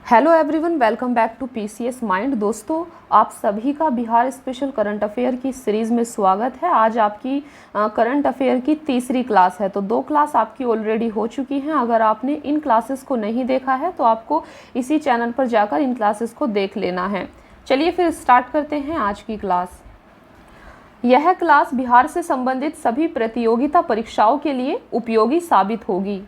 Hello everyone, welcome back to PCS mind. दोस्तों, आप सभी का बिहार स्पेशल करंट अफेयर की सीरीज़ में स्वागत है। आज आपकी करंट अफेयर की तीसरी क्लास है। तो 2 क्लास आपकी ऑलरेडी हो चुकी हैं। अगर आपने इन क्लासेस को नहीं देखा है तो आपको इसी चैनल पर जाकर इन क्लासेस को देख लेना है। चलिए फिर स्टार्ट करते हैं आज की क्लास। यह क्लास बिहार से संबंधित सभी प्रतियोगिता परीक्षाओं के लिए उपयोगी साबित होगी।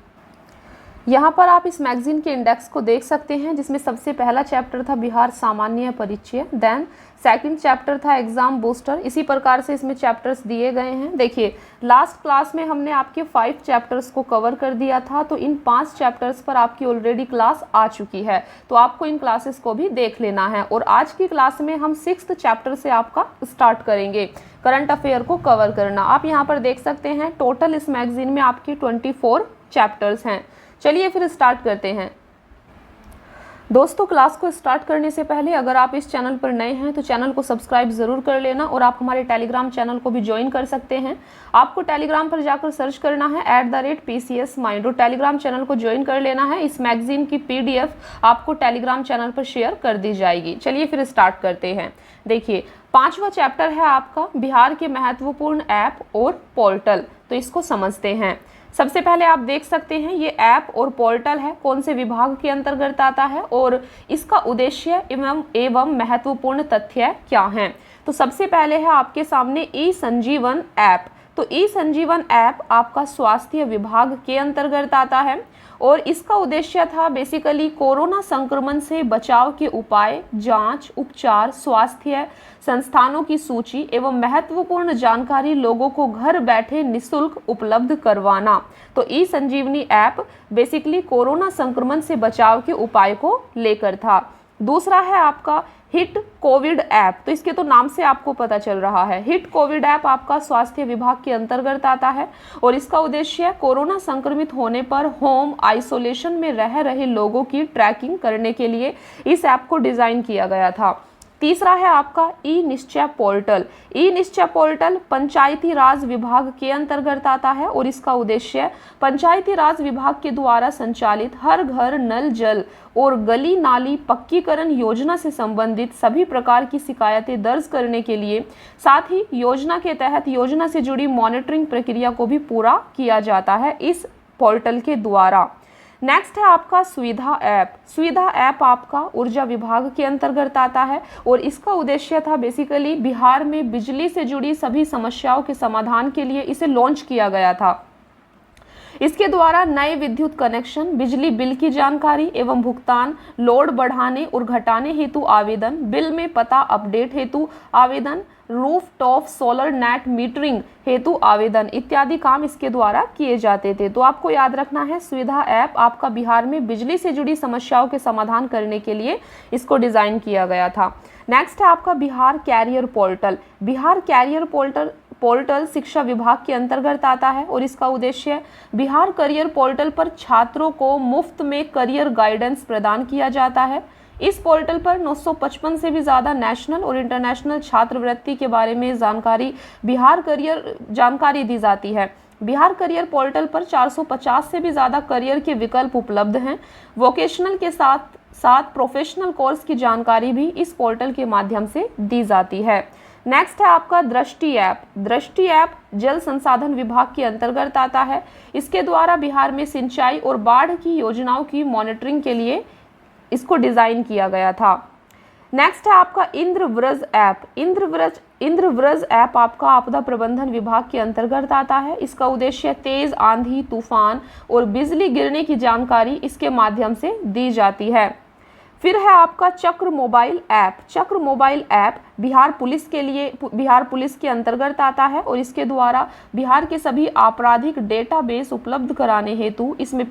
यहाँ पर आप इस मैगजीन के इंडेक्स को देख सकते हैं, जिसमें सबसे पहला चैप्टर था बिहार सामान्य परिचय, देन सेकंड चैप्टर था एग्जाम बूस्टर। इसी प्रकार से इसमें चैप्टर्स दिए गए हैं। देखिए, लास्ट क्लास में हमने आपके 5 चैप्टर्स को कवर कर दिया था, तो इन 5 चैप्टर्स पर आपकी ऑलरेडी क्लास आ चुकी है, तो आपको इन क्लासेस को भी देख लेना है। और आज की क्लास में हम 6th चैप्टर से आपका स्टार्ट करेंगे करंट अफेयर को कवर करना। आप यहाँ पर देख सकते हैं टोटल इस मैगजीन में आपकी 24 चैप्टर्स हैं। चलिए फिर स्टार्ट करते हैं। दोस्तों, क्लास को स्टार्ट करने से पहले अगर आप इस चैनल पर नए हैं तो चैनल को सब्सक्राइब ज़रूर कर लेना, और आप हमारे टेलीग्राम चैनल को भी ज्वाइन कर सकते हैं। आपको टेलीग्राम पर जाकर सर्च करना है @PCS Mind, और टेलीग्राम चैनल को ज्वाइन कर लेना है। इस मैगजीन की PDF आपको टेलीग्राम चैनल पर शेयर कर दी जाएगी। चलिए फिर स्टार्ट करते हैं। देखिए, 5वां चैप्टर है आपका बिहार के महत्वपूर्ण ऐप और पोर्टल। तो इसको समझते हैं। सबसे पहले आप देख सकते हैं ये ऐप और पोर्टल है, कौन से विभाग के अंतर्गत आता है और इसका उद्देश्य एवं महत्वपूर्ण तथ्य क्या हैं। तो सबसे पहले है आपके सामने ई-संजीवन ऐप। तो ई-संजीवन ऐप आपका स्वास्थ्य विभाग के अंतर्गत आता है, और इसका उद्देश्य था बेसिकली कोरोना संक्रमण से बचाव के उपाय, जांच, उपचार, स्वास्थ्य संस्थानों की सूची एवं महत्वपूर्ण जानकारी लोगों को घर बैठे निःशुल्क उपलब्ध करवाना। तो ई संजीवनी ऐप बेसिकली कोरोना संक्रमण से बचाव के उपाय को लेकर था। दूसरा है आपका हिट कोविड ऐप। तो इसके तो नाम से आपको पता चल रहा है, हिट कोविड ऐप आपका स्वास्थ्य विभाग के अंतर्गत आता है, और इसका उद्देश्य कोरोना संक्रमित होने पर होम आइसोलेशन में रह रहे लोगों की ट्रैकिंग करने के लिए इस ऐप को डिजाइन किया गया था। तीसरा है आपका ई निश्चय पोर्टल। ई निश्चय पोर्टल पंचायती राज विभाग के अंतर्गत आता है, और इसका उद्देश्य पंचायती राज विभाग के द्वारा संचालित हर घर नल जल और गली नाली पक्कीकरण योजना से संबंधित सभी प्रकार की शिकायतें दर्ज करने के लिए, साथ ही योजना के तहत योजना से जुड़ी मॉनिटरिंग प्रक्रिया को भी पूरा किया जाता है इस पोर्टल के द्वारा। नेक्स्ट है आपका सुविधा ऐप। सुविधा ऐप आपका ऊर्जा विभाग के अंतर्गत आता है, और इसका उद्देश्य था बेसिकली बिहार में बिजली से जुड़ी सभी समस्याओं के समाधान के लिए इसे लॉन्च किया गया था। इसके द्वारा नए विद्युत कनेक्शन, बिजली बिल की जानकारी एवं भुगतान, लोड बढ़ाने और घटाने हेतु आवेदन, बिल में पता अपडेट हेतु आवेदन, roof top solar net metering हेतु आवेदन इत्यादि काम इसके द्वारा किए जाते थे। तो आपको याद रखना है, सुविधा ऐप आपका बिहार में बिजली से जुड़ी समस्याओं के समाधान करने के लिए इसको डिजाइन किया गया था। नेक्स्ट है आपका Bihar career portal. Bihar career portal शिक्षा विभाग के अंतर्गत आता है, और इसका उद्देश्य बिहार करियर पोर्टल पर छात्रों को मुफ्त में करियर गाइडेंस प्रदान किया जाता है। इस पोर्टल पर 955 से भी ज़्यादा नेशनल और इंटरनेशनल छात्रवृत्ति के बारे में जानकारी दी जाती है। बिहार करियर पोर्टल पर 450 से भी ज़्यादा करियर के विकल्प उपलब्ध हैं। वोकेशनल के साथ साथ प्रोफेशनल कोर्स की जानकारी भी इस पोर्टल के माध्यम से दी जाती है। नेक्स्ट है आपका दृष्टि ऐप। दृष्टि ऐप जल संसाधन विभाग के अंतर्गत आता है। इसके द्वारा बिहार में सिंचाई और बाढ़ की योजनाओं की मॉनिटरिंग के लिए इसको डिजाइन किया गया था। नेक्स्ट है आपका इंद्रव्रज ऐप। इंद्रव्रज ऐप आपका आपदा प्रबंधन विभाग के अंतर्गत आता है। इसका उद्देश्य तेज आंधी, तूफान और बिजली गिरने की जानकारी इसके माध्यम से दी जाती है। फिर है आपका चक्र मोबाइल ऐप। चक्र मोबाइल ऐप बिहार पुलिस के अंतर्गत आता है, और इसके द्वारा बिहार के सभी आपराधिक डेटाबेस उपलब्ध कराने हेतु इसमें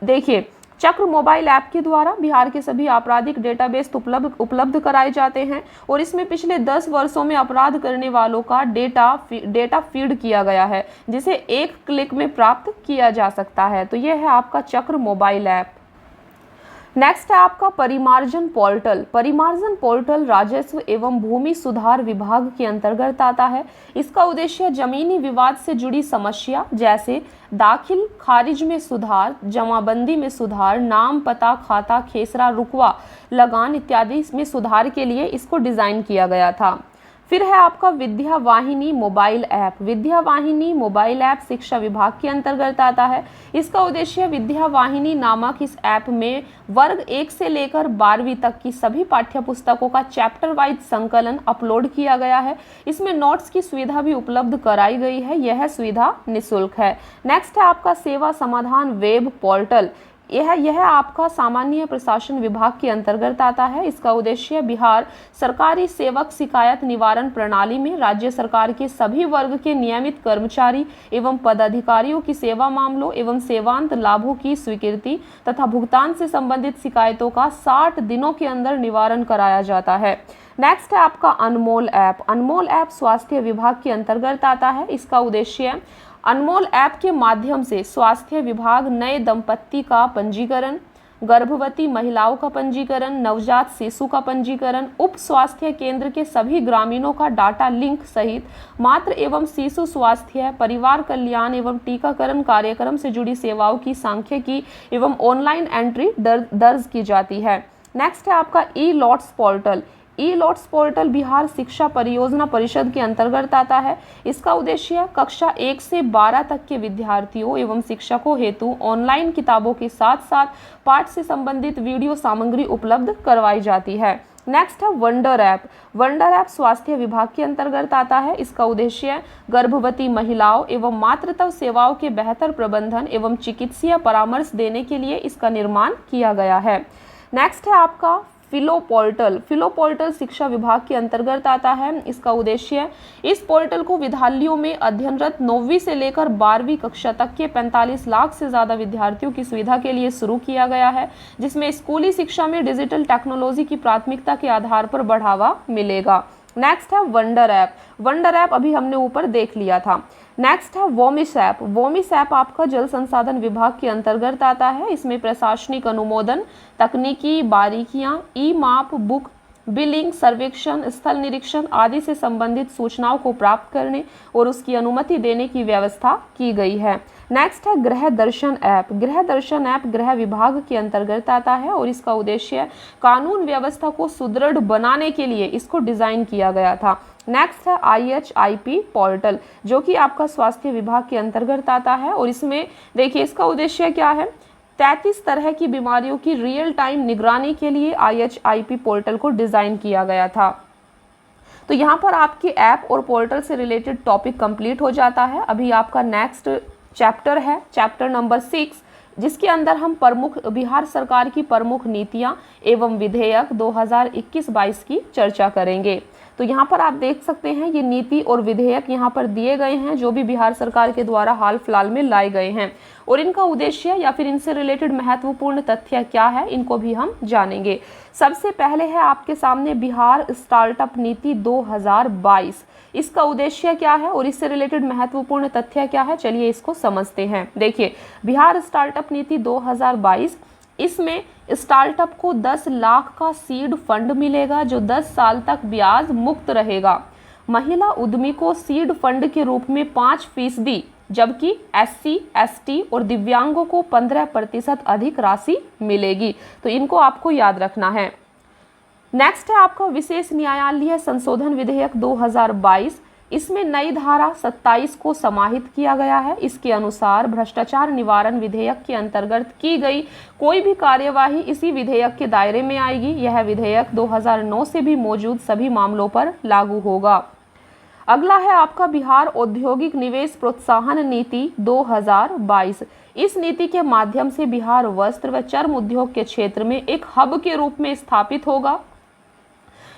देखिए, चक्र मोबाइल ऐप के द्वारा बिहार के सभी आपराधिक डेटाबेस उपलब्ध कराए जाते हैं, और इसमें पिछले 10 वर्षों में अपराध करने वालों का डेटा फीड किया गया है, जिसे एक क्लिक में प्राप्त किया जा सकता है। तो यह है आपका चक्र मोबाइल ऐप। नेक्स्ट है आपका परिमार्जन पोर्टल। परिमार्जन पोर्टल राजस्व एवं भूमि सुधार विभाग के अंतर्गत आता है। इसका उद्देश्य जमीनी विवाद से जुड़ी समस्या जैसे दाखिल खारिज में सुधार, जमाबंदी में सुधार, नाम पता खाता खेसरा रुकवा लगान इत्यादि में सुधार के लिए इसको डिजाइन किया गया था। फिर है आपका विद्या वाहिनी मोबाइल ऐप। विद्या वाहिनी मोबाइल ऐप शिक्षा विभाग के अंतर्गत आता है। इसका उद्देश्य विद्या वाहिनी नामक इस ऐप में वर्ग 1 से लेकर 12वीं तक की सभी पाठ्य पुस्तकों का चैप्टर वाइज संकलन अपलोड किया गया है। इसमें नोट्स की सुविधा भी उपलब्ध कराई गई है। यह सुविधा निःशुल्क है। नेक्स्ट है आपका सेवा समाधान वेब पोर्टल। यह आपका सामान्य प्रशासन विभाग के अंतर्गत आता है। इसका उद्देश्य बिहार सरकारी सेवक शिकायत निवारण प्रणाली में राज्य सरकार के सभी वर्ग के नियमित कर्मचारी एवं पदाधिकारियों की सेवा मामलों एवं सेवांत लाभों की स्वीकृति तथा भुगतान से संबंधित शिकायतों का 60 दिनों के अंदर निवारण कराया जाता है। नेक्स्ट है आपका अनमोल ऐप। अनमोल ऐप स्वास्थ्य विभाग के अंतर्गत आता है। इसका उद्देश्य अनमोल ऐप के माध्यम से स्वास्थ्य विभाग नए दंपत्ति का पंजीकरण, गर्भवती महिलाओं का पंजीकरण, नवजात शिशु का पंजीकरण, उप स्वास्थ्य केंद्र के सभी ग्रामीणों का डाटा लिंक सहित मातृ एवं शिशु स्वास्थ्य, परिवार कल्याण एवं टीकाकरण कार्यक्रम से जुड़ी सेवाओं की सांख्यिकी एवं ऑनलाइन एंट्री दर्ज की जाती है। नेक्स्ट है आपका ई लॉट्स पोर्टल। ई लॉट्स पोर्टल बिहार शिक्षा परियोजना परिषद के अंतर्गत आता है। इसका उद्देश्य कक्षा 1 से 12 तक के विद्यार्थियों एवं शिक्षकों हेतु ऑनलाइन किताबों के साथ साथ पाठ से संबंधित वीडियो सामग्री उपलब्ध करवाई जाती है। नेक्स्ट है वंडर ऐप। वंडर ऐप स्वास्थ्य विभाग के अंतर्गत आता है। इसका उद्देश्य गर्भवती महिलाओं एवं मातृत्व सेवाओं के बेहतर प्रबंधन एवं चिकित्सीय परामर्श देने के लिए इसका निर्माण किया गया है। नेक्स्ट है आपका फिलो पोर्टल। फिलो पोर्टल शिक्षा विभाग के अंतर्गत आता है। इसका उद्देश्य इस पोर्टल को विद्यालयों में अध्ययनरत 9वीं से लेकर 12वीं कक्षा तक के 45 लाख से ज़्यादा विद्यार्थियों की सुविधा के लिए शुरू किया गया है, जिसमें स्कूली शिक्षा में डिजिटल टेक्नोलॉजी की प्राथमिकता के आधार पर बढ़ावा मिलेगा। नेक्स्ट है वंडर ऐप। वंडर ऐप अभी हमने ऊपर देख लिया था। नेक्स्ट है वोमिस ऐप। वोमिस ऐप आपका जल संसाधन विभाग के अंतर्गत आता है। इसमें प्रशासनिक अनुमोदन, तकनीकी बारीकियां, ई माप, बुक बिलिंग, सर्वेक्षण, स्थल निरीक्षण आदि से संबंधित सूचनाओं को प्राप्त करने और उसकी अनुमति देने की व्यवस्था की गई है। नेक्स्ट है गृह दर्शन ऐप। गृह दर्शन ऐप गृह विभाग के अंतर्गत आता है और इसका उद्देश्य कानून व्यवस्था को सुदृढ़ बनाने के लिए इसको डिजाइन किया गया था। नेक्स्ट है IHIP पोर्टल, जो कि आपका स्वास्थ्य विभाग के अंतर्गत आता है और इसमें देखिए इसका उद्देश्य क्या है, 33 तरह की बीमारियों की रियल टाइम निगरानी के लिए IHIP पोर्टल को डिजाइन किया गया था। तो यहाँ पर आपके ऐप और पोर्टल से रिलेटेड टॉपिक कंप्लीट हो जाता है। अभी आपका नेक्स्ट चैप्टर है चैप्टर नंबर 6, जिसके अंदर हम प्रमुख बिहार सरकार की प्रमुख नीतियां एवं विधेयक 2021-22 की चर्चा करेंगे। तो यहाँ पर आप देख सकते हैं ये नीति और विधेयक यहाँ पर दिए गए हैं जो भी बिहार सरकार के द्वारा हाल फिलहाल में लाए गए हैं, और इनका उद्देश्य या फिर इनसे रिलेटेड महत्वपूर्ण तथ्य क्या है इनको भी हम जानेंगे। सबसे पहले है आपके सामने बिहार स्टार्टअप नीति 2022। इसका उद्देश्य क्या है और इससे रिलेटेड महत्वपूर्ण तथ्य क्या है, चलिए इसको समझते हैं। देखिए बिहार स्टार्टअप नीति 2022, इसमें स्टार्टअप को 10 लाख का सीड फंड मिलेगा जो 10 साल तक ब्याज मुक्त रहेगा। महिला उद्यमी को सीड फंड के रूप में 5%, जबकि SC, ST और दिव्यांगों को 15% अधिक राशि मिलेगी। तो इनको आपको याद रखना है। नेक्स्ट है आपका विशेष न्यायालय संशोधन विधेयक 2022। इसमें नई धारा 27 को समाहित किया गया है। इसके अनुसार भ्रष्टाचार निवारण विधेयक के अंतर्गत की गई कोई भी कार्यवाही इसी विधेयक के दायरे में आएगी। यह विधेयक 2009 से भी मौजूद सभी मामलों पर लागू होगा। अगला है आपका बिहार औद्योगिक निवेश प्रोत्साहन नीति 2022। इस नीति के माध्यम से बिहार वस्त्र व चर्म उद्योग के क्षेत्र में एक हब के रूप में स्थापित होगा।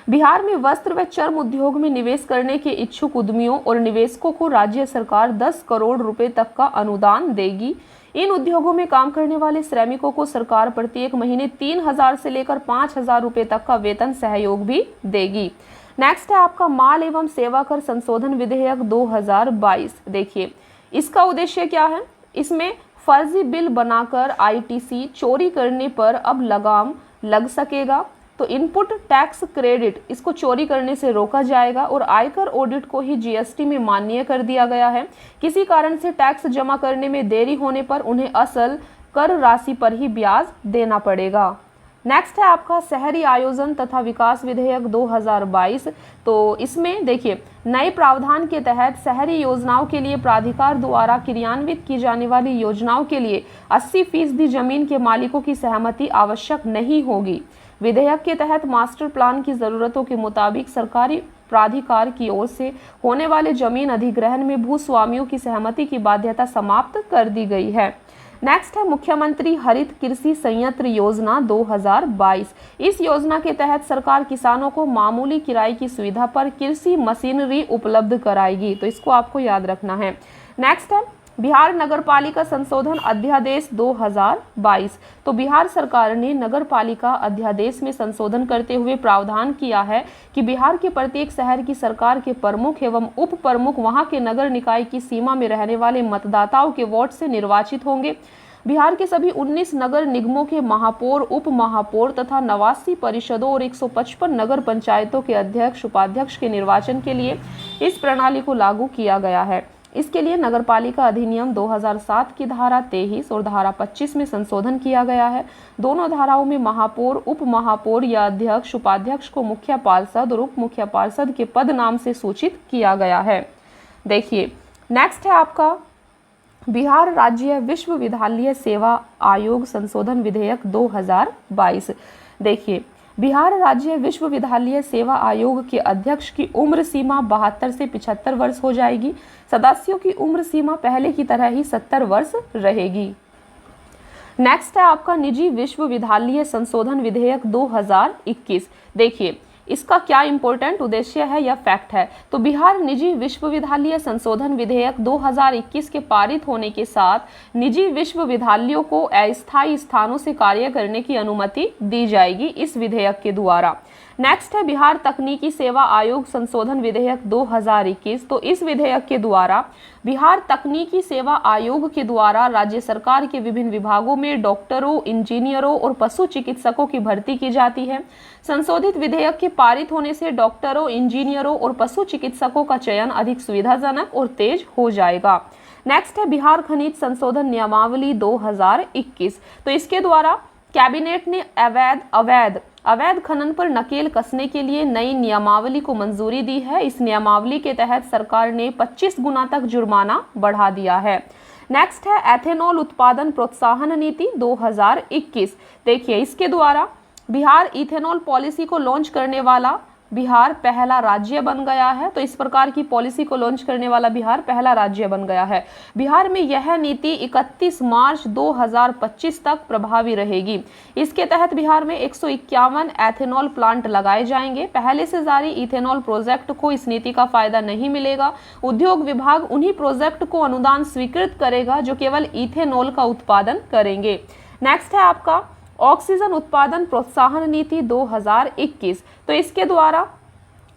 बिहार में वस्त्र व चर्म उद्योग में निवेश करने के इच्छुक उद्यमियों और निवेशकों को राज्य सरकार 10 करोड़ रुपए तक का अनुदान देगी। इन उद्योगों में काम करने वाले श्रमिकों को सरकार प्रत्येक महीने 3,000 से लेकर 5,000 रुपए तक का वेतन सहयोग भी देगी। नेक्स्ट है आपका माल एवं सेवा कर संशोधन विधेयक 2022। देखिए इसका उद्देश्य क्या है, इसमें फर्जी बिल बनाकर आईटीसी चोरी करने पर अब लगाम लग सकेगा। तो इनपुट टैक्स क्रेडिट, इसको चोरी करने से रोका जाएगा और आयकर ऑडिट को ही जीएसटी में मान्य कर दिया गया है। किसी कारण से टैक्स जमा करने में देरी होने पर उन्हें असल कर राशि पर ही ब्याज देना पड़ेगा। नेक्स्ट है आपका शहरी आयोजन तथा विकास विधेयक 2022। तो इसमें देखिए, नए प्रावधान के तहत शहरी योजनाओं के लिए प्राधिकार द्वारा क्रियान्वित की जाने वाली योजनाओं के लिए 80% जमीन के मालिकों की सहमति आवश्यक नहीं होगी। विधेयक के तहत मास्टर प्लान की जरूरतों के मुताबिक सरकारी प्राधिकार की ओर से होने वाले जमीन अधिग्रहण में भूस्वामियों की सहमति की बाध्यता समाप्त कर दी गई है। नेक्स्ट है मुख्यमंत्री हरित कृषि संयंत्र योजना 2022। इस योजना के तहत सरकार किसानों को मामूली किराए की सुविधा पर कृषि मशीनरी उपलब्ध कराएगी, तो इसको आपको याद रखना है। नेक्स्ट है बिहार नगरपालिका संशोधन अध्यादेश 2022। तो बिहार सरकार ने नगरपालिका अध्यादेश में संशोधन करते हुए प्रावधान किया है कि बिहार के प्रत्येक शहर की सरकार के प्रमुख एवं उप प्रमुख वहां के नगर निकाय की सीमा में रहने वाले मतदाताओं के वोट से निर्वाचित होंगे। बिहार के सभी 19 नगर निगमों के महापौर, उप महापौर तथा 89 परिषदों और 155 नगर पंचायतों के अध्यक्ष उपाध्यक्ष के निर्वाचन के लिए इस प्रणाली को लागू किया गया है। इसके लिए नगरपालिका अधिनियम 2007 की धारा 23 और धारा 25 में संशोधन किया गया है। दोनों धाराओं में महापौर, उप महापौर या अध्यक्ष उपाध्यक्ष को मुखिया पार्षद और उप मुखिया पार्षद के पद नाम से सूचित किया गया है। देखिए, नेक्स्ट है आपका बिहार राज्य विश्वविद्यालय सेवा आयोग संशोधन विधेयक 2022। देखिए, बिहार राज्य विश्वविद्यालय सेवा आयोग के अध्यक्ष की उम्र सीमा 72 से 75 वर्ष हो जाएगी। सदस्यों की उम्र सीमा पहले की तरह ही 70 वर्ष रहेगी। नेक्स्ट है आपका निजी विश्वविद्यालय संशोधन विधेयक 2021। देखिए, इसका क्या इंपॉर्टेंट उद्देश्य है या फैक्ट है। तो बिहार निजी विश्वविद्यालय संशोधन विधेयक 2021 के पारित होने के साथ निजी विश्वविद्यालयों को अस्थायी स्थानों से कार्य करने की अनुमति दी जाएगी इस विधेयक के द्वारा। नेक्स्ट है बिहार तकनीकी सेवा आयोग संशोधन विधेयक 2021। तो इस विधेयक के द्वारा बिहार तकनीकी सेवा आयोग के द्वारा राज्य सरकार के विभिन्न विभागों में डॉक्टरों, इंजीनियरों और पशु चिकित्सकों की भर्ती की जाती है। संशोधित विधेयक के पारित होने से डॉक्टरों, इंजीनियरों और पशु चिकित्सकों का चयन अधिक सुविधाजनक और तेज हो जाएगा। नेक्स्ट है बिहार खनिज संशोधन नियमावली 2021। तो इसके द्वारा कैबिनेट ने अवैध खनन पर नकेल कसने के लिए नई नियमावली को मंजूरी दी है। इस नियमावली के तहत सरकार ने 25 गुना तक जुर्माना बढ़ा दिया है। नेक्स्ट है एथेनॉल उत्पादन प्रोत्साहन नीति 2021। देखिए, इसके द्वारा बिहार इथेनॉल पॉलिसी को लॉन्च करने वाला बिहार पहला राज्य बन गया है। तो इस प्रकार की पॉलिसी को लॉन्च करने वाला बिहार पहला राज्य बन गया है। बिहार में यह नीति 31 मार्च 2025 तक प्रभावी रहेगी। इसके तहत बिहार में 151 एथेनॉल प्लांट लगाए जाएंगे। पहले से जारी इथेनॉल प्रोजेक्ट को इस नीति का फायदा नहीं मिलेगा। उद्योग विभाग उन्हीं प्रोजेक्ट को अनुदान स्वीकृत करेगा जो केवल इथेनॉल का उत्पादन करेंगे। नेक्स्ट है आपका ऑक्सीजन उत्पादन प्रोत्साहन नीति 2021। तो इसके द्वारा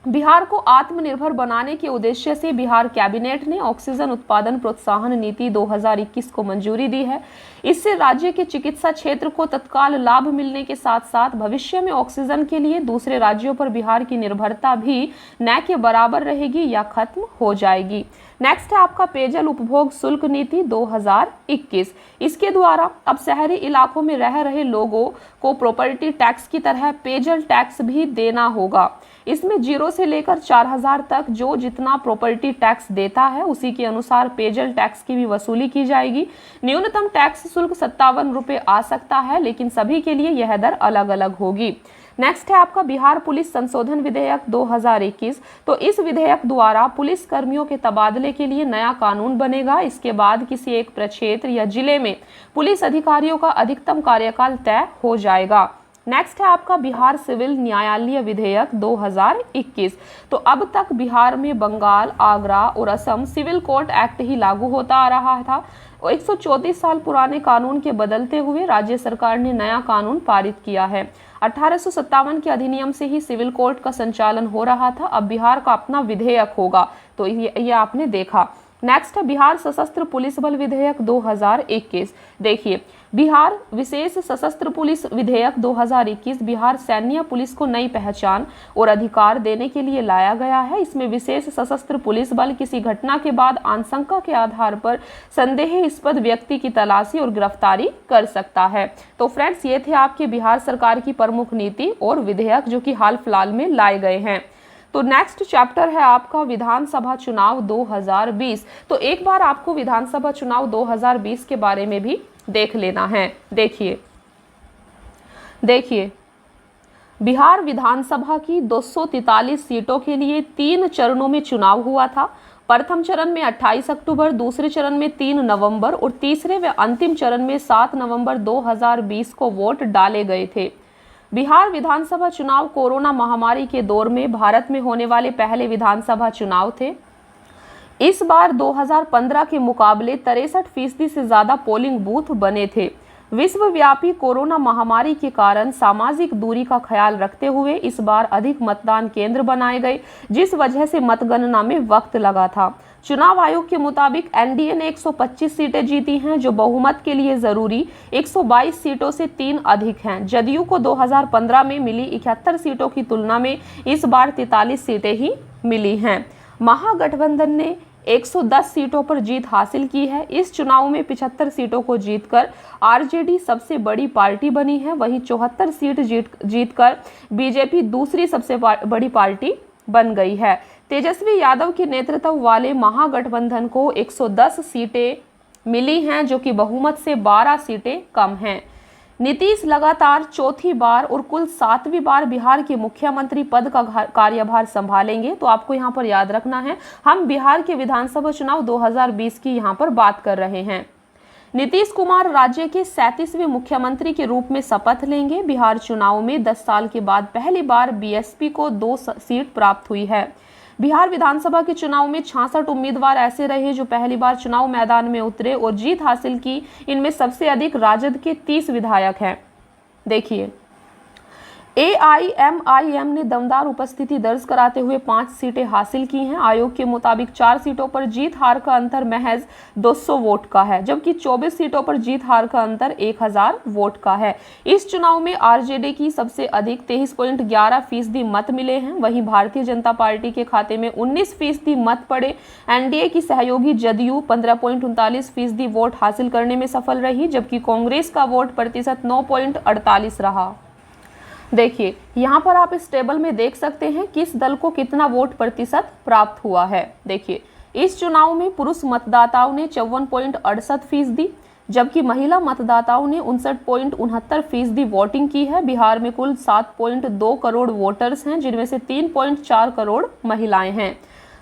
बिहार को आत्मनिर्भर बनाने के उद्देश्य से बिहार कैबिनेट ने ऑक्सीजन उत्पादन प्रोत्साहन नीति 2021 को मंजूरी दी है। इससे राज्य के चिकित्सा क्षेत्र को तत्काल लाभ मिलने के साथ साथ भविष्य में ऑक्सीजन के लिए दूसरे राज्यों पर बिहार की निर्भरता भी न के बराबर रहेगी या खत्म हो जाएगी। नेक्स्ट है आपका पेयजल उपभोग शुल्क नीति 2021। इसके द्वारा अब शहरी इलाकों में रह रहे लोगों को प्रॉपर्टी टैक्स की तरह पेयजल टैक्स भी देना होगा। इसमें 0 से लेकर 4000 तक जो जितना प्रॉपर्टी टैक्स देता है उसी के अनुसार पेयजल टैक्स की भी वसूली की जाएगी। न्यूनतम टैक्स शुल्क 57 रुपये आ सकता है, लेकिन सभी के लिए यह दर अलग अलग होगी। नेक्स्ट है आपका बिहार पुलिस संशोधन विधेयक 2021। तो इस विधेयक द्वारा पुलिस कर्मियों के तबादले के लिए नया कानून बनेगा। इसके बाद किसी एक प्रक्षेत्र या जिले में पुलिस अधिकारियों का अधिकतम कार्यकाल तय हो जाएगा। नेक्स्ट है आपका बिहार सिविल न्यायालय विधेयक 2021। तो अब तक बिहार में बंगाल, आगरा और असम सिविल कोर्ट एक्ट ही लागू होता आ रहा था। 134 साल पुराने कानून के बदलते हुए राज्य सरकार ने नया कानून पारित किया है। 1857 के अधिनियम से ही सिविल कोर्ट का संचालन हो रहा था। अब बिहार का अपना विधेयक होगा, तो ये आपने देखा। नेक्स्ट है बिहार सशस्त्र पुलिस बल विधेयक 2021। देखिए, बिहार विशेष सशस्त्र पुलिस विधेयक 2021 बिहार सैन्य पुलिस को नई पहचान और अधिकार देने के लिए लाया गया है। इसमें विशेष सशस्त्र पुलिस बल किसी घटना के बाद आशंका के आधार पर संदेहास्पद व्यक्ति की तलाशी और गिरफ्तारी कर सकता है। तो फ्रेंड्स, ये थे आपके बिहार सरकार की प्रमुख नीति और विधेयक जो कि हाल फिलहाल में लाए गए हैं। तो नेक्स्ट चैप्टर है आपका विधानसभा चुनाव 2020। तो एक बार आपको विधानसभा चुनाव 2020 के बारे में भी देख लेना है। देखिए बिहार विधानसभा की 243 सीटों के लिए 3 चरणों में चुनाव हुआ था। प्रथम चरण में 28 अक्टूबर, दूसरे चरण में 3 नवंबर और तीसरे व अंतिम चरण में 7 नवंबर 2020 को वोट डाले गए थे। बिहार विधानसभा चुनाव कोरोना महामारी के दौर में भारत में होने वाले पहले विधानसभा चुनाव थे। इस बार 2015 के मुकाबले 63% से ज्यादा पोलिंग बूथ बने थे। विश्वव्यापी कोरोना महामारी के कारण सामाजिक दूरी का ख्याल रखते हुए इस बार अधिक मतदान केंद्र बनाए गए, जिस वजह से मतगणना में वक्त लगा था। चुनाव आयोग के मुताबिक एनडीए ने 125 सीटें जीती हैं, जो बहुमत के लिए जरूरी 122 सीटों से 3 अधिक हैं। जदयू को 2015 में मिली 71 सीटों की तुलना में इस बार 43 सीटें ही मिली हैं। महागठबंधन ने 110 सीटों पर जीत हासिल की है। इस चुनाव में 75 सीटों को जीतकर आरजेडी सबसे बड़ी पार्टी बनी है। वहीं 74 सीट जीतकर बीजेपी दूसरी सबसे बड़ी पार्टी बन गई है। तेजस्वी यादव के नेतृत्व वाले महागठबंधन को 110 सीटें मिली हैं, जो कि बहुमत से 12 सीटें कम हैं। नीतीश लगातार चौथी बार और कुल 7वीं बार बिहार के मुख्यमंत्री पद का कार्यभार संभालेंगे। तो आपको यहाँ पर याद रखना है, हम बिहार के विधानसभा चुनाव 2020 की यहाँ पर बात कर रहे हैं। नीतीश कुमार राज्य के 37वें मुख्यमंत्री के रूप में शपथ लेंगे। बिहार चुनाव में 10 साल के बाद पहली बार बीएसपी को 2 सीट प्राप्त हुई है। बिहार विधानसभा के चुनाव में 66 उम्मीदवार ऐसे रहे जो पहली बार चुनाव मैदान में उतरे और जीत हासिल की। इनमें सबसे अधिक राजद के 30 विधायक हैं। देखिए, एआईएमआईएम ने दमदार उपस्थिति दर्ज कराते हुए 5 सीटें हासिल की हैं। आयोग के मुताबिक 4 सीटों पर जीत हार का अंतर महज 200 वोट का है, जबकि 24 सीटों पर जीत हार का अंतर 1000 वोट का है। इस चुनाव में आरजेडी की सबसे अधिक 23.11% मत मिले हैं। वहीं भारतीय जनता पार्टी के खाते में 19% मत पड़े। एनडीए की सहयोगी जदयू 15.39% वोट हासिल करने में सफल रही, जबकि कांग्रेस का वोट प्रतिशत 9.48 रहा। देखिए, यहाँ पर आप इस टेबल में देख सकते हैं किस दल को कितना वोट प्रतिशत प्राप्त हुआ है। देखिए, इस चुनाव में पुरुष मतदाताओं ने 54.68%, जबकि महिला मतदाताओं ने 59.69% वोटिंग की है। बिहार में कुल 7.2 करोड़ वोटर्स हैं, जिनमें से 3.4 करोड़ महिलाएं हैं।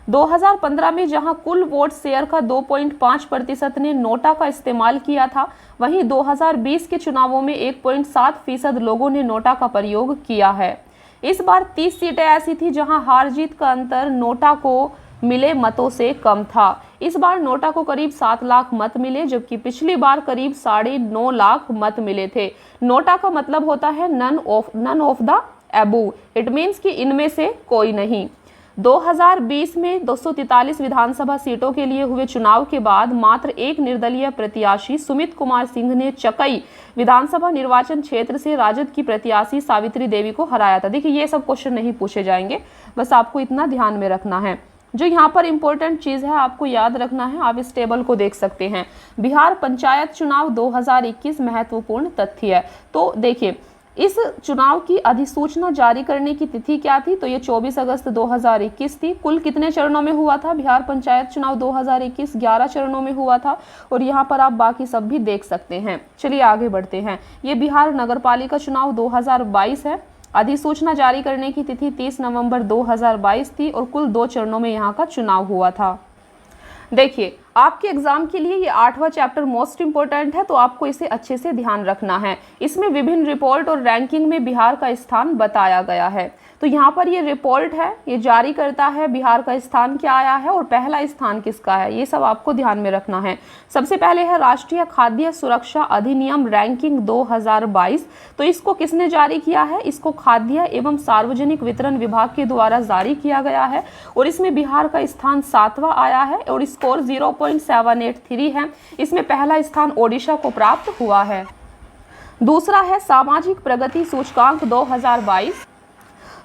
2015 में जहां कुल वोट शेयर का 2.5% ने नोटा का इस्तेमाल किया था, वहीं 2020 के चुनावों में 1.7% लोगों ने नोटा का प्रयोग किया है। इस बार 30 सीटें ऐसी थी जहां हार जीत का अंतर नोटा को मिले मतों से कम था। इस बार नोटा को करीब 7 लाख मत मिले, जबकि पिछली बार करीब 9.5 लाख मत मिले थे। नोटा का मतलब होता है none of the above, it means कि इनमें से कोई नहीं। 2020 में 243 विधानसभा सीटों के लिए हुए चुनाव के बाद मात्र एक निर्दलीय प्रत्याशी सुमित कुमार सिंह ने चकई विधानसभा निर्वाचन क्षेत्र से राजद की प्रत्याशी सावित्री देवी को हराया था। देखिए, ये सब क्वेश्चन नहीं पूछे जाएंगे, बस आपको इतना ध्यान में रखना है। जो यहाँ पर इंपॉर्टेंट चीज है आपको याद रखना है, आप इस टेबल को देख सकते हैं। बिहार पंचायत चुनाव 2021 महत्वपूर्ण तथ्य है। तो देखिए, इस चुनाव की अधिसूचना जारी करने की तिथि क्या थी? तो ये 24 अगस्त 2021 थी। कुल कितने चरणों में हुआ था? बिहार पंचायत चुनाव 2021 11 चरणों में हुआ था, और यहाँ पर आप बाकी सब भी देख सकते हैं। चलिए आगे बढ़ते हैं। ये बिहार नगरपालिका चुनाव 2022 है। अधिसूचना जारी करने की तिथि 30 नवंबर 2022 थी और कुल 2 चरणों में यहाँ का चुनाव हुआ था। देखिए, आपके एग्जाम के लिए ये 8वां चैप्टर मोस्ट इंपॉर्टेंट है, तो आपको इसे अच्छे से ध्यान रखना है। इसमें विभिन्न रिपोर्ट और रैंकिंग में बिहार का स्थान बताया गया है। तो यहाँ पर ये रिपोर्ट है, ये जारी करता है बिहार का स्थान क्या आया है और पहला स्थान किसका है, ये सब आपको ध्यान में रखना है। सबसे पहले है राष्ट्रीय खाद्य सुरक्षा अधिनियम रैंकिंग 2022। तो इसको किसने जारी किया है, इसको खाद्य एवं सार्वजनिक वितरण विभाग के द्वारा जारी किया गया है और इसमें बिहार का स्थान 7वां आया है और स्कोर 0.783 है। इसमें पहला स्थान ओडिशा को प्राप्त हुआ है। दूसरा है सामाजिक प्रगति सूचकांक 2022।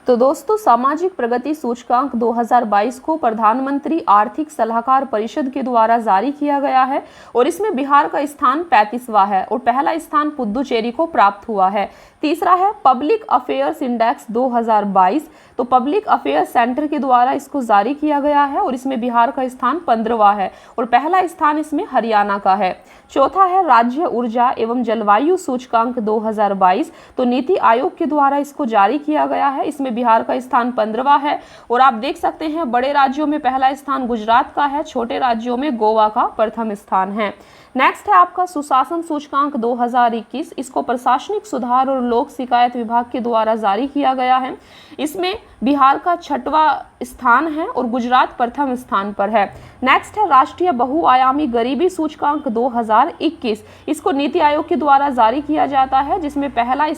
तो दोस्तों सामाजिक प्रगति सूचकांक 2022 को प्रधानमंत्री आर्थिक सलाहकार परिषद के द्वारा जारी किया गया है और इसमें बिहार का स्थान 35वां है और पहला स्थान पुदुचेरी को प्राप्त हुआ है। तीसरा है पब्लिक अफेयर्स इंडेक्स 2022। तो पब्लिक अफेयर्स सेंटर के द्वारा इसको जारी किया गया है और इसमें बिहार का स्थान 15वां है और पहला स्थान इसमें हरियाणा का है। चौथा है राज्य ऊर्जा एवं जलवायु सूचकांक 2022। तो नीति आयोग के द्वारा इसको जारी किया गया है। इसमें बिहार का स्थान 15वां है और आप देख सकते हैं बड़े राज्यों में पहला स्थान गुजरात का है, छोटे राज्यों में गोवा का प्रथम स्थान है। नेक्स्ट है आपका सुशासन सूचकांक 2021। इसको प्रशासनिक सुधार और लोक शिकायत विभाग के द्वारा जारी किया गया है। इसमें बिहार का 6वां स्थान है और गुजरात प्रथम स्थान पर है। नेक्स्ट है राष्ट्रीय बहुआयामी गरीबी सूचकांक 2021। इसको नीति आयोग के द्वारा जारी किया जाता है जिसमें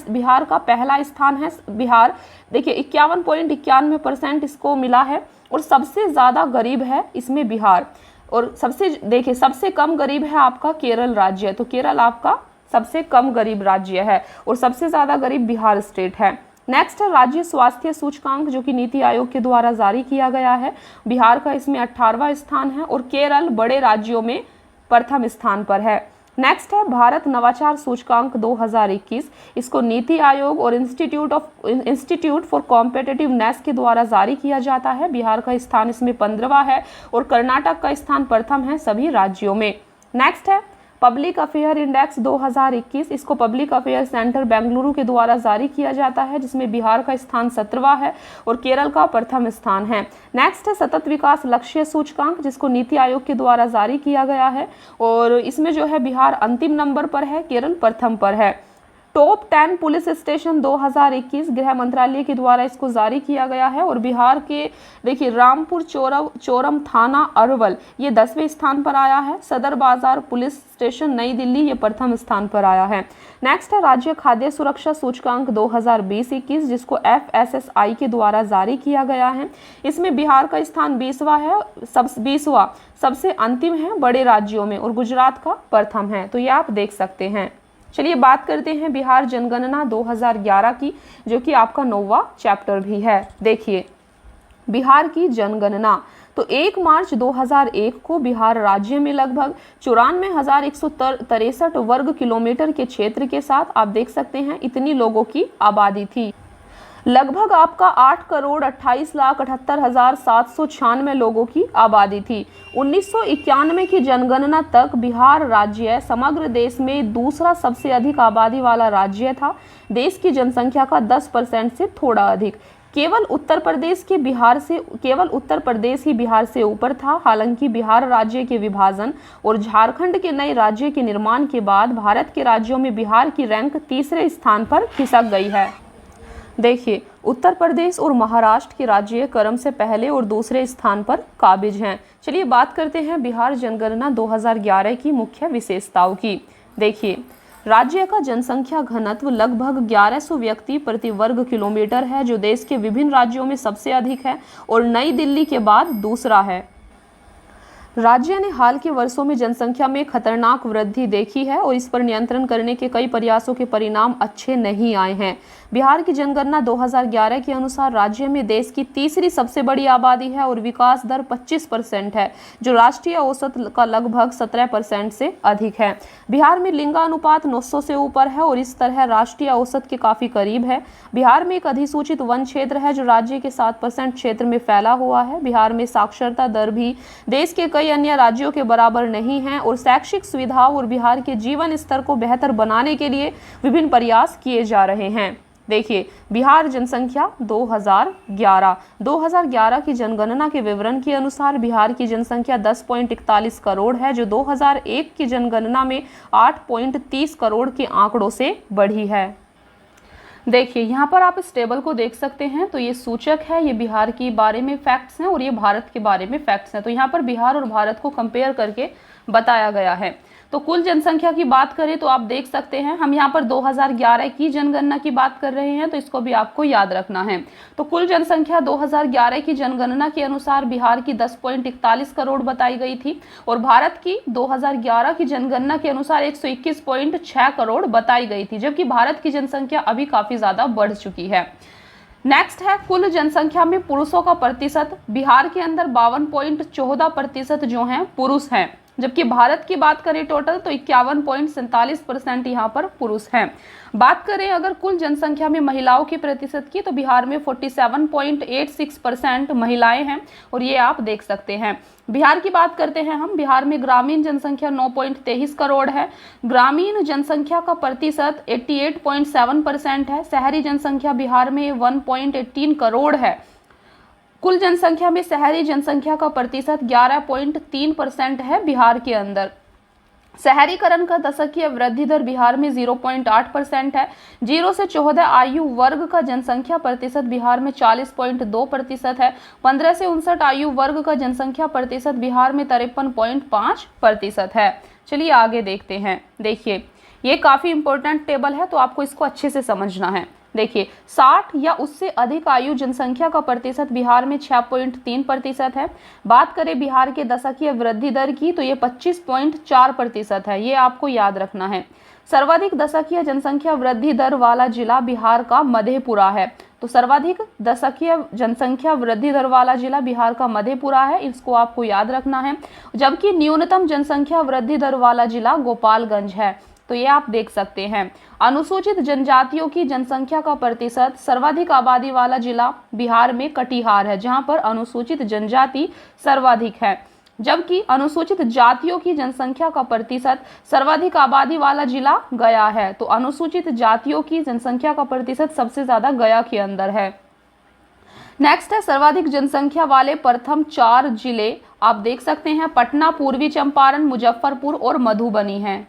बिहार का पहला स्थान है। बिहार देखिए 51.91% इसको मिला है और सबसे ज़्यादा गरीब है इसमें बिहार और सबसे कम गरीब है आपका केरल राज्य। तो केरल आपका सबसे कम गरीब राज्य है और सबसे ज़्यादा गरीब बिहार स्टेट है। नेक्स्ट है राज्य स्वास्थ्य सूचकांक जो कि नीति आयोग के द्वारा जारी किया गया है। बिहार का इसमें 18वां स्थान है और केरल बड़े राज्यों में प्रथम स्थान पर है। नेक्स्ट है भारत नवाचार सूचकांक 2021। इसको नीति आयोग और इंस्टीट्यूट फॉर कॉम्पिटिटिवनेस के द्वारा जारी किया जाता है। बिहार का स्थान इसमें 15वां है और कर्नाटक का स्थान प्रथम है सभी राज्यों में। नेक्स्ट है पब्लिक अफेयर इंडेक्स 2021। इसको पब्लिक अफेयर सेंटर बेंगलुरु के द्वारा जारी किया जाता है जिसमें बिहार का स्थान 17वां है और केरल का प्रथम स्थान है। नेक्स्ट है सतत विकास लक्ष्य सूचकांक जिसको नीति आयोग के द्वारा जारी किया गया है और इसमें जो है बिहार अंतिम नंबर पर है, केरल प्रथम पर है। टॉप 10 पुलिस स्टेशन 2021 गृह मंत्रालय के द्वारा इसको जारी किया गया है और बिहार के देखिए रामपुर चोरम थाना अरवल ये 10वें स्थान पर आया है। सदर बाजार पुलिस स्टेशन नई दिल्ली ये प्रथम स्थान पर आया है। नेक्स्ट है राज्य खाद्य सुरक्षा सूचकांक 2020-21 जिसको FSSI के द्वारा जारी किया गया है। इसमें बिहार का स्थान 20वां है, 20वां सबसे अंतिम है बड़े राज्यों में और गुजरात का प्रथम है। तो ये आप देख सकते हैं। चलिए बात करते हैं बिहार जनगणना 2011 की जो कि आपका 9वां चैप्टर भी है। देखिए बिहार की जनगणना तो 1 मार्च 2001 को बिहार राज्य में लगभग 94,163 वर्ग किलोमीटर के क्षेत्र के साथ आप देख सकते हैं इतनी लोगों की आबादी थी। लगभग आपका 8,28,78,796 लोगों की आबादी थी। 1991 की जनगणना तक बिहार राज्य समग्र देश में दूसरा सबसे अधिक आबादी वाला राज्य था। देश की जनसंख्या का 10% से थोड़ा अधिक। केवल उत्तर प्रदेश ही बिहार से ऊपर था। हालांकि बिहार राज्य के विभाजन और झारखंड के नए राज्य के निर्माण के बाद भारत के राज्यों में बिहार की रैंक तीसरे स्थान पर खिसक गई है। देखिए उत्तर प्रदेश और महाराष्ट्र के राज्य क्रम से पहले और दूसरे स्थान पर काबिज हैं। चलिए बात करते हैं बिहार जनगणना 2011 की मुख्य विशेषताओं की। देखिए राज्य का जनसंख्या घनत्व लगभग 1100 व्यक्ति प्रति वर्ग किलोमीटर है जो देश के विभिन्न राज्यों में सबसे अधिक है और नई दिल्ली के बाद दूसरा है। राज्य ने हाल के वर्षों में जनसंख्या में खतरनाक वृद्धि देखी है और इस पर नियंत्रण करने के कई प्रयासों के परिणाम अच्छे नहीं आए हैं। बिहार की जनगणना 2011 के अनुसार राज्य में देश की तीसरी सबसे बड़ी आबादी है और विकास दर 25% है जो राष्ट्रीय औसत का लगभग 17% से अधिक है। बिहार में लिंगानुपात 900 से ऊपर है और इस तरह राष्ट्रीय औसत के काफ़ी करीब है। बिहार में एक अधिसूचित वन क्षेत्र है जो राज्य के 7% क्षेत्र में फैला हुआ है। बिहार में साक्षरता दर भी देश के कई अन्य राज्यों के बराबर नहीं है और शैक्षिक सुविधाओं और बिहार के जीवन स्तर को बेहतर बनाने के लिए विभिन्न प्रयास किए जा रहे हैं। देखिए बिहार जनसंख्या 2011 की जनगणना के विवरण के अनुसार बिहार की जनसंख्या 10.41 करोड़ है, जो 2001 की जनगणना में 8.30 करोड़ के आंकड़ों से बढ़ी है। देखिए यहाँ पर आप इस टेबल को देख सकते हैं, तो ये सूचक है, ये बिहार के बारे में फैक्ट्स हैं और ये भारत के बारे में फैक्ट्स हैं। तो यहाँ पर बिहार और भारत को कंपेयर करके बताया गया है। तो कुल जनसंख्या की बात करें तो आप देख सकते हैं, हम यहाँ पर 2011 की जनगणना की बात कर रहे हैं, तो इसको भी आपको याद रखना है। तो कुल जनसंख्या 2011 की जनगणना के अनुसार बिहार की 10.41 करोड़ बताई गई थी और भारत की 2011 की जनगणना के अनुसार 121.6 करोड़ बताई गई थी, जबकि भारत की जनसंख्या अभी काफी ज्यादा बढ़ चुकी है। नेक्स्ट है कुल जनसंख्या में पुरुषों का प्रतिशत। बिहार के अंदर 52.14% जो हैं पुरुष हैं, जबकि भारत की बात करें टोटल तो 51.47% यहाँ पर पुरुष हैं। बात करें अगर कुल जनसंख्या में महिलाओं के प्रतिशत की, तो बिहार में 47.86% महिलाएं हैं और ये आप देख सकते हैं। बिहार की बात करते हैं हम, बिहार में ग्रामीण जनसंख्या 9.23 करोड़ है। ग्रामीण जनसंख्या का प्रतिशत 88.7% है। शहरी जनसंख्या बिहार में 1.18 करोड़ है। कुल जनसंख्या में शहरी जनसंख्या का प्रतिशत 11.3% है बिहार के अंदर। शहरीकरण का दशकीय वृद्धि दर बिहार में 0.8% है। 0 से 14 आयु वर्ग का जनसंख्या प्रतिशत बिहार में 40.2% है। 15 से 59 आयु वर्ग का जनसंख्या प्रतिशत बिहार में 53.5% है। चलिए आगे देखते हैं। देखिए ये काफी इंपॉर्टेंट टेबल है, तो आपको इसको अच्छे से समझना है। देखिए 60 या उससे अधिक आयु जनसंख्या का प्रतिशत बिहार में 6.3% है। बात करें बिहार के दशकीय वृद्धि दर की, तो ये 25.4% है, ये आपको याद रखना है। सर्वाधिक दशकीय जनसंख्या वृद्धि दर वाला जिला बिहार का मधेपुरा है। तो सर्वाधिक दशकीय जनसंख्या वृद्धि दर वाला जिला बिहार का मधेपुरा है, इसको आपको याद रखना है। जबकि न्यूनतम जनसंख्या वृद्धि दर वाला जिला गोपालगंज है, तो ये आप देख सकते हैं। अनुसूचित जनजातियों की जनसंख्या का प्रतिशत सर्वाधिक आबादी वाला जिला बिहार में कटिहार है, जहां पर अनुसूचित जनजाति सर्वाधिक है। जबकि अनुसूचित जातियों की जनसंख्या का प्रतिशत सर्वाधिक आबादी वाला जिला गया है। तो अनुसूचित जातियों की जनसंख्या का प्रतिशत सबसे ज्यादा गया के अंदर है। नेक्स्ट है सर्वाधिक जनसंख्या वाले प्रथम 4 जिले, आप देख सकते हैं पटना, पूर्वी चंपारण, मुजफ्फरपुर और मधुबनी हैं।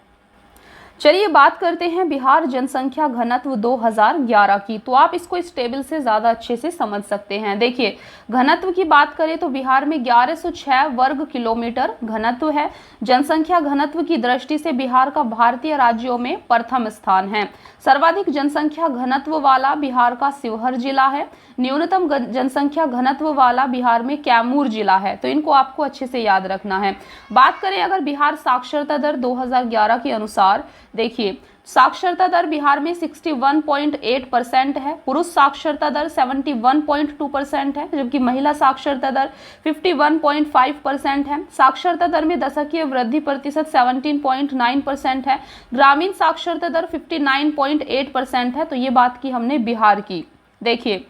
चलिए बात करते हैं बिहार जनसंख्या घनत्व 2011 की, तो आप इसको इस टेबल से ज़्यादा अच्छे से समझ सकते हैं। देखिए घनत्व की बात करें तो बिहार में 1106 वर्ग किलोमीटर घनत्व है। जनसंख्या घनत्व की दृष्टि से बिहार का भारतीय राज्यों में प्रथम स्थान है। सर्वाधिक जनसंख्या घनत्व वाला बिहार का शिवहर जिला है। न्यूनतम जनसंख्या घनत्व वाला बिहार में कैमूर जिला है, तो इनको आपको अच्छे से याद रखना है। बात करें अगर बिहार साक्षरता दर 2011 के अनुसार, देखिए साक्षरता दर बिहार में 61.8% है। पुरुष साक्षरता दर 71.2% है, जबकि महिला साक्षरता दर 51.5% है। साक्षरता दर में दशकीय वृद्धि प्रतिशत 17.9% है। ग्रामीण साक्षरता दर 59.8% है। तो ये बात की हमने बिहार की। देखिए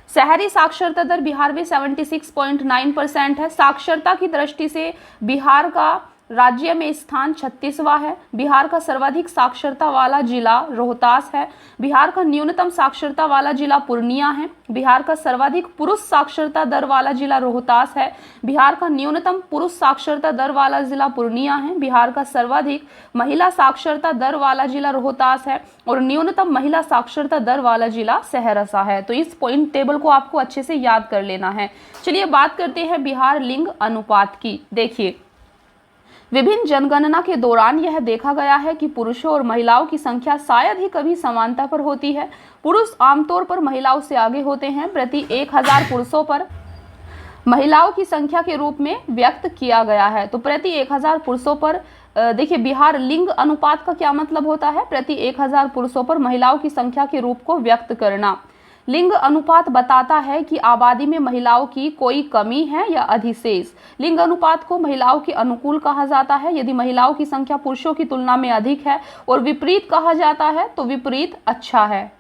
शहरी साक्षरता दर बिहार में 76.9% है। साक्षरता की दृष्टि से बिहार का राज्य में स्थान 36वां है। बिहार का सर्वाधिक साक्षरता वाला जिला रोहतास है। बिहार का न्यूनतम साक्षरता वाला जिला पूर्णिया है। बिहार का सर्वाधिक पुरुष साक्षरता दर वाला जिला रोहतास है। बिहार का न्यूनतम पुरुष साक्षरता दर वाला जिला पूर्णिया है। बिहार का सर्वाधिक महिला साक्षरता दर वाला जिला रोहतास है और न्यूनतम महिला साक्षरता दर वाला जिला सहरसा है। तो इस पॉइंट टेबल को आपको अच्छे से याद कर लेना है। चलिए बात करते हैं बिहार लिंग अनुपात की। देखिए विभिन्न जनगणना के दौरान यह देखा गया है कि पुरुषों और महिलाओं की संख्या शायद ही कभी समानता पर होती है। पुरुष आमतौर पर महिलाओं से आगे होते हैं। प्रति 1000 पुरुषों पर महिलाओं की संख्या के रूप में व्यक्त किया गया है। तो प्रति 1000 पुरुषों पर देखिए बिहार लिंग अनुपात का क्या मतलब होता है, प्रति 1000 पुरुषों पर महिलाओं की संख्या के रूप को व्यक्त करना। लिंग अनुपात बताता है कि आबादी में महिलाओं की कोई कमी है या अधिशेष। लिंग अनुपात को महिलाओं के अनुकूल कहा जाता है यदि महिलाओं की संख्या पुरुषों की तुलना में अधिक है, और विपरीत कहा जाता है तो विपरीत अच्छा है।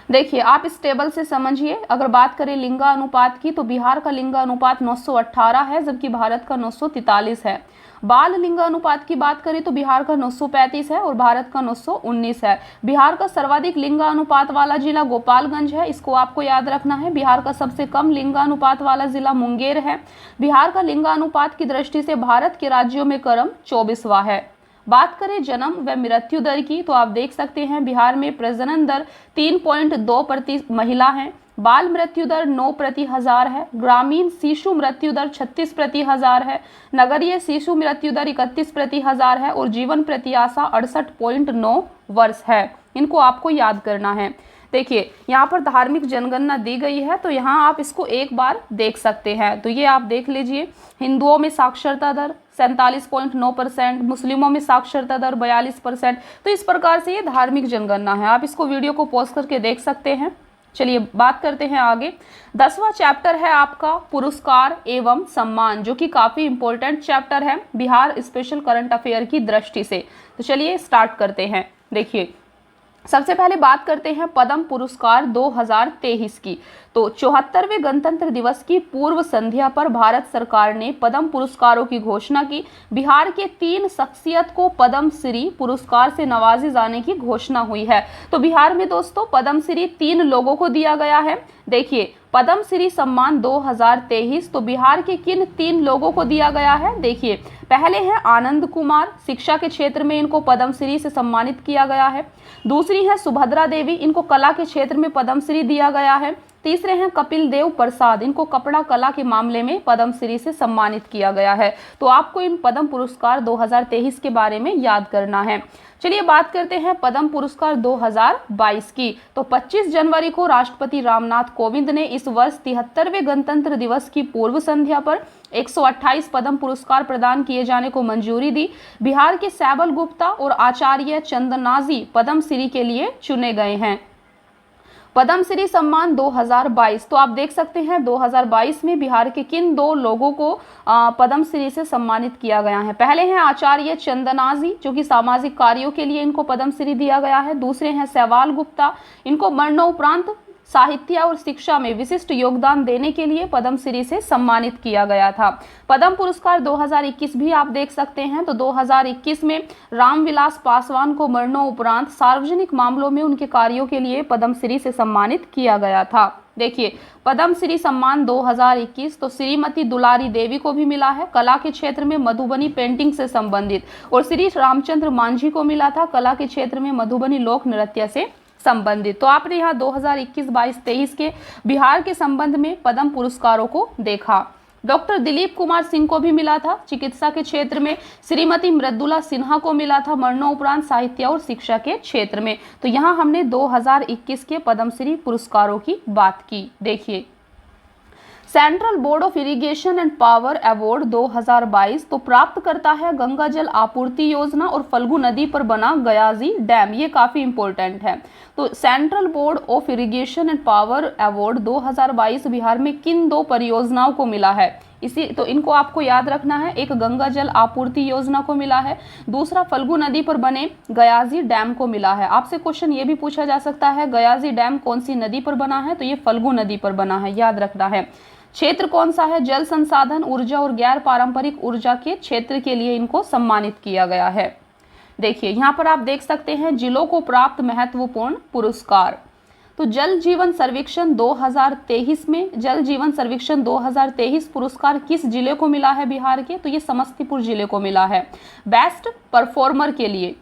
देखिए आप इस टेबल से समझिए, अगर बात करें लिंगानुपात की तो बिहार का लिंगानुपात 918 है, जबकि भारत का 943 है। बाल लिंगानुपात की बात करें तो बिहार का 935 है और भारत का 919 है। बिहार का सर्वाधिक लिंगानुपात वाला जिला गोपालगंज है, इसको आपको याद रखना है। बिहार का सबसे कम लिंगानुपात वाला जिला मुंगेर है। बिहार का लिंगानुपात की दृष्टि से भारत के राज्यों में क्रम 24वां है। बात करें जन्म व मृत्यु दर की तो आप देख सकते हैं बिहार में प्रजनन दर 3.2% महिला है। बाल मृत्यु दर 9/1000 है। ग्रामीण शिशु मृत्यु दर 36/1000 है। नगरीय शिशु मृत्यु दर 31/1000 है और जीवन प्रत्याशा 68.9 वर्ष है। इनको आपको याद करना है। देखिए यहाँ पर धार्मिक जनगणना दी गई है, तो यहाँ आप इसको एक बार देख सकते हैं। तो ये आप देख लीजिए, हिंदुओं में साक्षरता दर 47.9%, मुस्लिमों में साक्षरता दर 42%। तो इस प्रकार से ये धार्मिक जनगणना है। आप इसको वीडियो को पॉज करके देख सकते हैं। चलिए बात करते हैं आगे। 10वां चैप्टर है आपका पुरस्कार एवं सम्मान, जो कि काफ़ी इंपॉर्टेंट चैप्टर है बिहार स्पेशल करंट अफेयर की दृष्टि से। तो चलिए स्टार्ट करते हैं। देखिए सबसे पहले बात करते हैं पद्म पुरस्कार 2023 की। तो 74वें गणतंत्र दिवस की पूर्व संध्या पर भारत सरकार ने पद्म पुरस्कारों की घोषणा की। बिहार के 3 शख्सियत को पद्म श्री पुरस्कार से नवाजे जाने की घोषणा हुई है। तो बिहार में दोस्तों पद्म श्री 3 लोगों को दिया गया है। देखिए पद्म श्री सम्मान 2023 तो बिहार के किन 3 लोगों को दिया गया है। देखिए पहले हैं आनंद कुमार, शिक्षा के क्षेत्र में इनको पद्म श्री से सम्मानित किया गया है। दूसरी है सुभद्रा देवी, इनको कला के क्षेत्र में पद्म श्री दिया गया है। तीसरे हैं कपिल देव प्रसाद, इनको कपड़ा कला के मामले में पद्म श्री से सम्मानित किया गया है। तो आपको इन पद्म पुरस्कार 2023 के बारे में याद करना है। चलिए बात करते हैं पद्म पुरस्कार 2022 की। तो 25 जनवरी को राष्ट्रपति रामनाथ कोविंद ने इस वर्ष 73वें गणतंत्र दिवस की पूर्व संध्या पर 128 पद्म पुरस्कार प्रदान किए जाने को मंजूरी दी। बिहार के सैबल गुप्ता और आचार्य चंदनाजी पद्म श्री के लिए चुने गए हैं। पद्म श्री सम्मान 2022 तो आप देख सकते हैं 2022 में बिहार के किन 2 लोगों को पद्म श्री से सम्मानित किया गया है। पहले हैं आचार्य चंदनाजी, जो कि सामाजिक कार्यों के लिए इनको पद्म श्री दिया गया है। दूसरे हैं सैवाल गुप्ता, इनको मरणोपरांत साहित्य और शिक्षा में विशिष्ट योगदान देने के लिए पद्म श्री से सम्मानित किया गया था। पद्म पुरस्कार 2021 भी आप देख सकते हैं। तो 2021 में रामविलास पासवान को मरणोपरांत सार्वजनिक मामलों में उनके कार्यों के लिए पद्म श्री से सम्मानित किया गया था। देखिए पद्म श्री सम्मान 2021 तो श्रीमती दुलारी देवी को भी मिला है, कला के क्षेत्र में मधुबनी पेंटिंग से संबंधित, और श्री रामचंद्र मांझी को मिला था कला के क्षेत्र में मधुबनी लोक नृत्य से संबंधित। तो आपने यहाँ 2021, 22, 23 के बिहार के संबंध में पद्म पुरस्कारों को देखा। डॉक्टर दिलीप कुमार सिंह को भी मिला था चिकित्सा के क्षेत्र में। श्रीमती मृदुला सिन्हा को मिला था मरणोपरांत साहित्य और शिक्षा के क्षेत्र में। तो यहाँ हमने 2021 के पद्मश्री पुरस्कारों की बात की। देखिए central board of irrigation and power award 2022 तो प्राप्त करता है गंगा जल आपूर्ति योजना और फल्गु नदी पर बना गयाजी डैम। ये काफी इंपॉर्टेंट है। तो central board of irrigation and power award 2022 Bihar में किन 2 परियोजनाओं को मिला है, इसी तो इनको आपको याद रखना है। एक गंगा जल आपूर्ति योजना को मिला है, दूसरा फल्गु नदी पर बने गयाजी डैम को मिला है। आपसे क्वेश्चन ये भी पूछा जा सकता है गयाजी डैम कौन सी नदी पर बना है, तो ये फल्गु नदी पर बना है, याद रखना है। क्षेत्र कौन सा है, जल संसाधन, ऊर्जा और गैर पारंपरिक ऊर्जा के क्षेत्र के लिए इनको सम्मानित किया गया है। देखिए यहाँ पर आप देख सकते हैं जिलों को प्राप्त महत्वपूर्ण पुरस्कार। तो जल जीवन सर्वेक्षण 2023 में जल जीवन सर्वेक्षण 2023 पुरस्कार किस जिले को मिला है बिहार के, तो ये समस्तीपुर जिले को मिला है बेस्ट परफॉर्मर के लिए।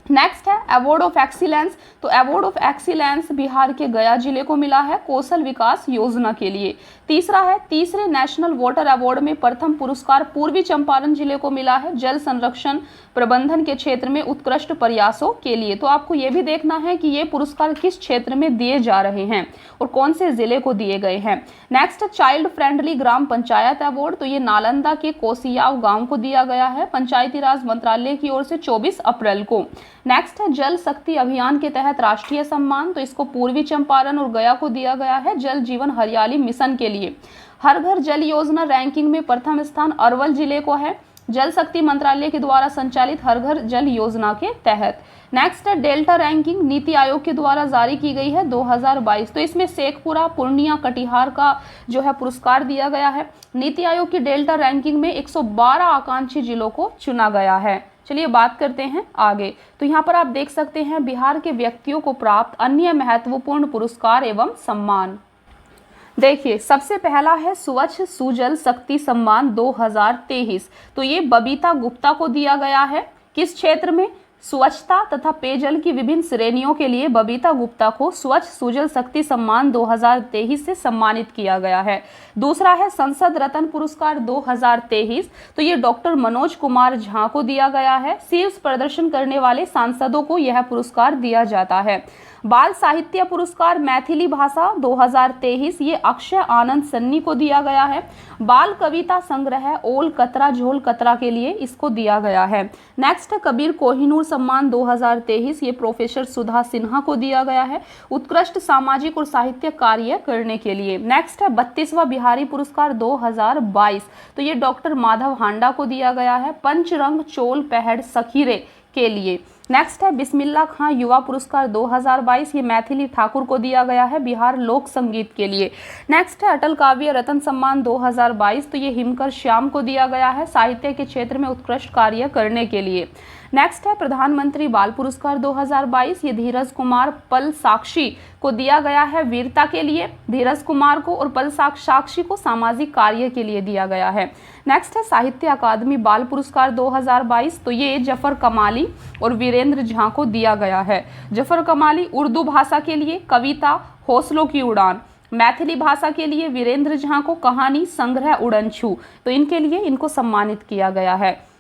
नेक्स्ट है अवार्ड ऑफ एक्सीलेंस। तो अवार्ड ऑफ एक्सीलेंस बिहार के गया जिले को मिला है कौशल विकास योजना के लिए। तीसरा है तीसरे नेशनल वाटर अवार्ड में प्रथम पुरस्कार पूर्वी चंपारण जिले को मिला है जल संरक्षण प्रबंधन के क्षेत्र में उत्कृष्ट प्रयासों के लिए। तो आपको ये भी देखना है कि ये पुरस्कार किस क्षेत्र में दिए जा रहे हैं और कौन से जिले को दिए गए हैं। नेक्स्ट चाइल्ड फ्रेंडली ग्राम पंचायत अवार्ड। तो ये नालंदा के कोसियाव गांव को दिया गया है पंचायती राज मंत्रालय की ओर से 24 अप्रैल को। नेक्स्ट है जल शक्ति अभियान के तहत राष्ट्रीय सम्मान। तो इसको पूर्वी चंपारण और गया को दिया गया है जल जीवन हरियाली मिशन के लिए। हर घर जल योजना रैंकिंग में प्रथम स्थान अरवल जिले को है। जल शक्ति मंत्रालय के द्वारा संचालित हर घर जल योजना के तहत। नेक्स्ट है डेल्टा रैंकिंग, नीति आयोग के द्वारा जारी की गई है 2022। तो इसमें शेखपुरा, पूर्णिया, कटिहार का जो है पुरस्कार दिया गया है। नीति आयोग की डेल्टा रैंकिंग में 112 आकांक्षी जिलों को चुना गया है। चलिए बात करते हैं आगे। तो यहाँ पर आप देख सकते हैं बिहार के व्यक्तियों को प्राप्त अन्य महत्वपूर्ण पुरस्कार एवं सम्मान। देखिए सबसे पहला है स्वच्छ सुजल शक्ति सम्मान 2023। तो ये बबीता गुप्ता को दिया गया है। किस क्षेत्र में? स्वच्छता तथा पेयजल की विभिन्न श्रेणियों के लिए बबीता गुप्ता को स्वच्छ सुजल शक्ति सम्मान 2023 से सम्मानित किया गया है। दूसरा है संसद रत्न पुरस्कार 2023। तो ये डॉक्टर मनोज कुमार झा को दिया गया है। शीर्ष प्रदर्शन करने वाले सांसदों को यह पुरस्कार दिया जाता है। बाल साहित्य पुरस्कार मैथिली भाषा 2023, ये अक्षय आनंद सन्नी को दिया गया है। बाल कविता संग्रह ओल कतरा झोल कतरा के लिए इसको दिया गया है। नेक्स्ट है कबीर कोहिनूर सम्मान 2023, ये प्रोफेसर सुधा सिन्हा को दिया गया है उत्कृष्ट सामाजिक और साहित्यिक कार्य करने के लिए। नेक्स्ट है 32वां बिहारी पुरस्कार 2022। तो ये डॉक्टर माधव हांडा को दिया गया है पंचरंग चोल पहड़ सखीरे के लिए। नेक्स्ट है बिस्मिल्ला खां युवा पुरस्कार 2022, ये मैथिली ठाकुर को दिया गया है बिहार लोक संगीत के लिए। नेक्स्ट है अटल काव्य रत्न सम्मान 2022। तो ये हिमकर श्याम को दिया गया है साहित्य के क्षेत्र में उत्कृष्ट कार्य करने के लिए। नेक्स्ट है प्रधानमंत्री बाल पुरस्कार 2022, ये धीरज कुमार पल साक्षी को दिया गया है वीरता के लिए। धीरज कुमार को और पल साक्षी को सामाजिक कार्य के लिए दिया गया है। नेक्स्ट है साहित्य अकादमी बाल पुरस्कार 2022। तो ये जफर कमाली और वीरेंद्र झा को दिया गया है। जफर कमाली उर्दू भाषा के लिए कविता हौसलों की उड़ान, मैथिली भाषा के लिए वीरेंद्र झा को कहानी संग्रह उड़नछू। तो इनके लिए इनको सम्मानित किया गया है।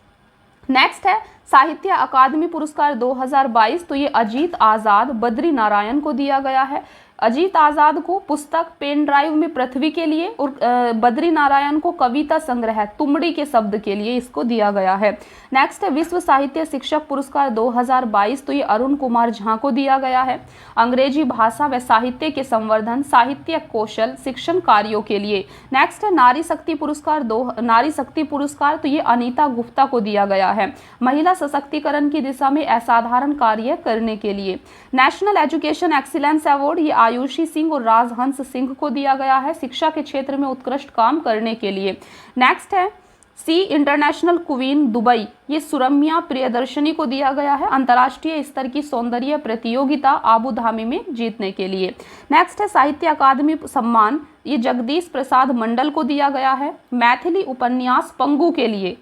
नेक्स्ट है साहित्य अकादमी पुरस्कार 2022। तो ये अजीत आजाद बद्री नारायण को दिया गया है। अजीत आजाद को पुस्तक पेन ड्राइव में पृथ्वी के लिए और बद्री नारायण को कविता संग्रह तुमड़ी के शब्द के लिए इसको दिया गया है। नेक्स्ट है विश्व साहित्य शिक्षक पुरस्कार 2022। तो ये अरुण कुमार झा को दिया गया है अंग्रेजी भाषा व साहित्य के संवर्धन साहित्य कौशल शिक्षण कार्यों के लिए। नेक्स्ट है नारी शक्ति पुरस्कार। तो ये अनीता गुप्ता को दिया गया है महिला सशक्तिकरण की दिशा में असाधारण कार्य करने के लिए। नेशनल एजुकेशन एक्सीलेंस अवार्ड, ये आयुषी सिंह और राजहंस सिंह को दिया गया है शिक्षा के क्षेत्र में उत्कृष्ट काम करने के लिए। नेक्स्ट है सी इंटरनेशनल क्वीन दुबई, ये सुरम्या प्रियदर्शनी को दिया गया है अंतर्राष्ट्रीय स्तर की सौंदर्य प्रतियोगिता आबू धाबी में जीतने के लिए। नेक्स्ट है साहित्य अकादमी सम्मान, ये जगदीश प्रसाद मंडल को दिया गया है मैथिली उपन्यास पंगु के लिए।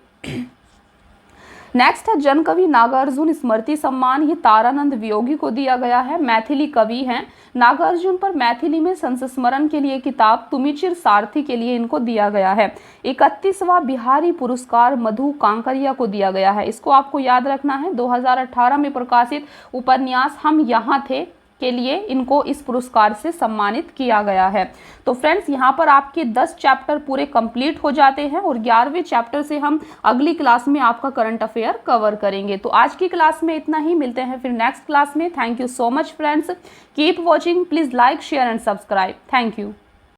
नेक्स्ट है जनकवि नागार्जुन स्मृति सम्मान, ये तारानंद वियोगी को दिया गया है मैथिली कवि हैं। नागार्जुन पर मैथिली में संस्मरण के लिए किताब तुमिचिर सारथी के लिए इनको दिया गया है। 31वां बिहारी पुरस्कार मधु कांकरिया को दिया गया है। इसको आपको याद रखना है 2018 में प्रकाशित उपन्यास हम यहाँ थे के लिए इनको इस पुरस्कार से सम्मानित किया गया है। तो फ्रेंड्स यहाँ पर आपके 10 चैप्टर पूरे कंप्लीट हो जाते हैं और 11वें चैप्टर से हम अगली क्लास में आपका करंट अफेयर कवर करेंगे। तो आज की क्लास में इतना ही, मिलते हैं फिर नेक्स्ट क्लास में। Thank you so much friends, keep watching, please like share and subscribe. Thank you.